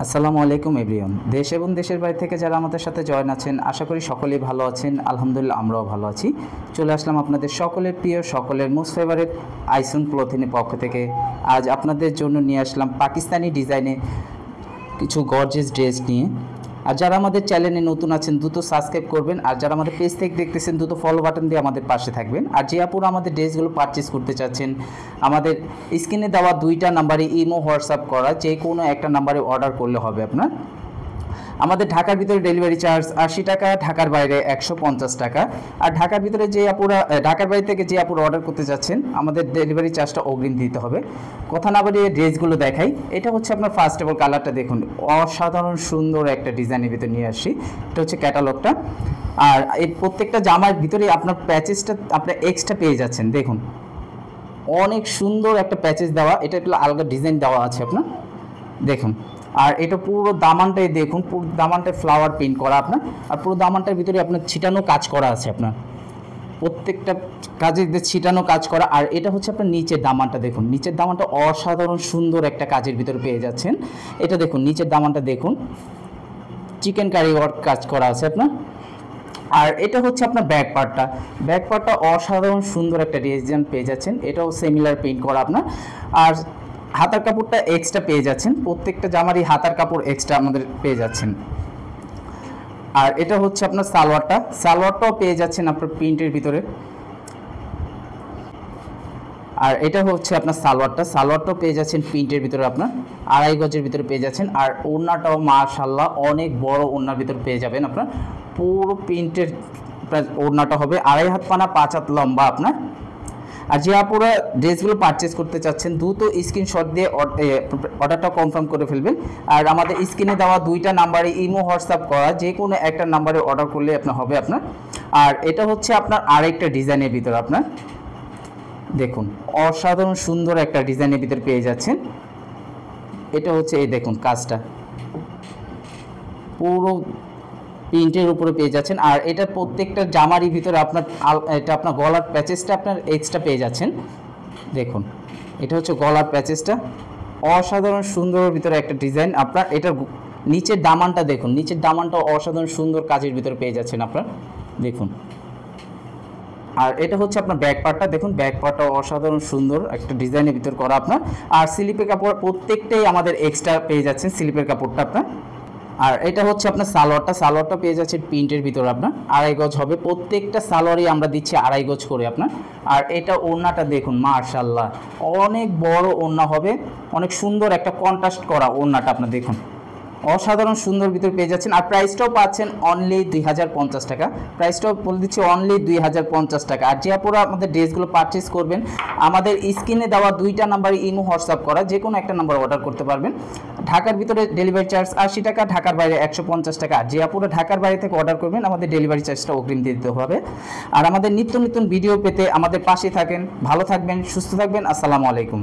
আসসালামু আলাইকুম এভরিওয়ান। দেশ এবং দেশের বাইরে থেকে যারা আমাদের সাথে জয়েন আছেন, আশা করি সকলেই ভালো আছেন। আলহামদুলিল্লাহ আমরাও ভালো আছি। চলে আসলাম আপনাদের সকলের প্রিয়, সকলের মোস্ট ফেভারিট আইসুন ক্লোথিংয়ের পক্ষ থেকে। আজ আপনাদের জন্য নিয়ে আসলাম পাকিস্তানি ডিজাইনে কিছু গর্জিয়াস ড্রেস নিয়ে। আর যারা আমাদের চ্যানেলে নতুন আছেন দ্রুত সাবস্ক্রাইব করবেন, আর যারা আমাদের পেজ থেকে দেখতেছেন দ্রুত ফলো বাটন দিয়ে আমাদের পাশে থাকবেন। আর যে আপুরা আমাদের ড্রেসগুলো পারচেস করতে চাচ্ছেন, আমাদের স্ক্রিনে দেওয়া দুইটা নাম্বারে ইমো হোয়াটসঅ্যাপ করা যে কোনো একটা নাম্বারে অর্ডার করলে হবে আপনার। আমাদের ঢাকার ভিতরে ডেলিভারি চার্জ 80 টাকা, ঢাকার বাইরে 150 টাকা। আর ঢাকার ভিতরে যে আপুরা ঢাকার বাইরে থেকে যে আপুরা অর্ডার করতে যাচ্ছেন, আমাদের ডেলিভারি চার্জটা অগ্রিম দিতে হবে। কথা না বাড়িয়ে ড্রেসগুলো দেখাই। এটা হচ্ছে আপনার ফার্স্ট অফ অল কালারটা দেখুন, অসাধারণ সুন্দর একটা ডিজাইনের ভিতরে নিয়ে আসছি। এটা হচ্ছে ক্যাটালগটা। আর এই প্রত্যেকটা জামার ভিতরে আপনার প্যাচেসটা আপনার এক্সট্রা পেয়ে যাচ্ছেন। দেখুন অনেক সুন্দর একটা প্যাচেস দেওয়া, এটা একটু আলাদা ডিজাইন দেওয়া আছে আপনার, দেখুন। আর এটা পুরো দামানটাই দেখুন, পুরো দামানটায় ফ্লাওয়ার প্রিন্ট করা আপনার। আর পুরো দামানটার ভিতরে আপনার ছিটানো কাজ করা আছে আপনার, প্রত্যেকটা কাজে ছিটানো কাজ করা। আর এটা হচ্ছে আপনার নিচের দামানটা দেখুন, নিচের দামানটা অসাধারণ সুন্দর একটা কাজের ভিতরে পেয়ে যাচ্ছেন। এটা দেখুন নিচের দামানটা দেখুন, চিকেন কারি ওয়ার্ক কাজ করা আছে আপনার। আর এটা হচ্ছে আপনার ব্যাক পার্টটা অসাধারণ সুন্দর একটা ডিজাইন পেয়ে যাচ্ছেন, এটাও সিমিলার প্রিন্ট করা আপনার। আর হাতার কাপড়টা এক্সট্রা পেয়ে যাচ্ছেন, প্রত্যেকটা জামারই হাতার কাপড় এক্সট্রা আমাদের পেয়ে যাচ্ছেন। আর এটা হচ্ছে আপনার সালোয়ারটাও পেয়ে যাচ্ছেন আপনার প্রিন্টের ভিতরে। আর এটা হচ্ছে আপনার সালোয়ারটাও পেয়ে যাচ্ছেন প্রিন্টের ভিতরে আপনার, 2.5 গজের ভিতরে পেয়ে যাচ্ছেন। আর ওড়নাটাও মাশাআল্লাহ অনেক বড় ওড়নার ভিতরে পেয়ে যাবেন আপনার, পুরো প্রিন্টের ওড়নাটা হবে 2.5 হাত পানা 5 হাত লম্বা আপনার। আর যে আপুরা ড্রেসগুলো পারচেস করতে চাচ্ছেন দ্রুত স্ক্রিনশট দিয়ে অর্ডারটা কনফার্ম করে ফেলবেন। আর আমাদের স্ক্রিনে দেওয়া দুইটা নাম্বারে ইমো হোয়াটসঅ্যাপ করা যে কোনো একটা নাম্বারে অর্ডার করলে আপনার হবে আপনার। আর এটা হচ্ছে আপনার আরেকটা ডিজাইনের ভিতর আপনার, দেখুন অসাধারণ সুন্দর একটা ডিজাইনের ভিতর পেয়ে যাচ্ছেন। এটা হচ্ছে এই দেখুন কাজটা পুরো প্রিন্টের উপরে পেয়ে যাচ্ছেন। আর এটা প্রত্যেকটা জামারই ভিতরে আপনার এটা আপনার গলার প্যাচেসটা আপনার এক্সট্রা পেয়ে যাচ্ছেন। দেখুন এটা হচ্ছে গলার প্যাচেসটা, অসাধারণ সুন্দর ভিতরে একটা ডিজাইন আপনার। এটা নিচের দামানটা দেখুন, নিচের দামানটা অসাধারণ সুন্দর কাজের ভিতরে পেয়ে যাচ্ছেন আপনার, দেখুন। আর এটা হচ্ছে আপনার ব্যাক পার্টটা দেখুন, ব্যাক পার্টটা অসাধারণ সুন্দর একটা ডিজাইনের ভিতর করা আপনার। আর স্লিপের কাপড় প্রত্যেকটাই আমাদের এক্সট্রা পেয়ে যাচ্ছেন স্লিপের কাপড়টা আপনার। আর এটা হচ্ছে আপনার সালোয়ারটা পেয়ে যাচ্ছে প্রিন্টের ভিতরে আপনার, 2.5 গজ হবে। প্রত্যেকটা সালোয়ারই আমরা দিচ্ছি 2.5 গজ করে আপনার। আর এটা ওড়নাটা দেখুন মাশাআল্লাহ অনেক বড় ওড়না হবে, অনেক সুন্দর একটা কন্ট্রাস্ট করা ওড়নাটা আপনার দেখুন, অসাধারণ সুন্দর ভিতরে পেয়ে যাচ্ছেন। আর প্রাইসটাও পাচ্ছেন অনলি 2050 টাকা, প্রাইসটাও বলে দিচ্ছি অনলি 2050 টাকা। আর যে আপনারা আমাদের ড্রেসগুলো পারচেস করবেন, আমাদের স্ক্রিনে দেওয়া দুইটা নাম্বারে ইমো হোয়াটসঅ্যাপ করা যে কোনো একটা নাম্বার অর্ডার করতে পারবেন। ঢাকার ভিতরে ডেলিভারি চার্জ 80 টাকা, ঢাকার বাইরে 150 টাকা। আর যে আপনারা ঢাকার বাইরে থেকে অর্ডার করবেন, আমাদের ডেলিভারি চার্জটা অগ্রিম দিয়ে দিতে হবে। আর আমাদের নিত্য নতুন ভিডিও পেতে আমাদের পাশে থাকেন, ভালো থাকবেন, সুস্থ থাকবেন। আসসালামু আলাইকুম।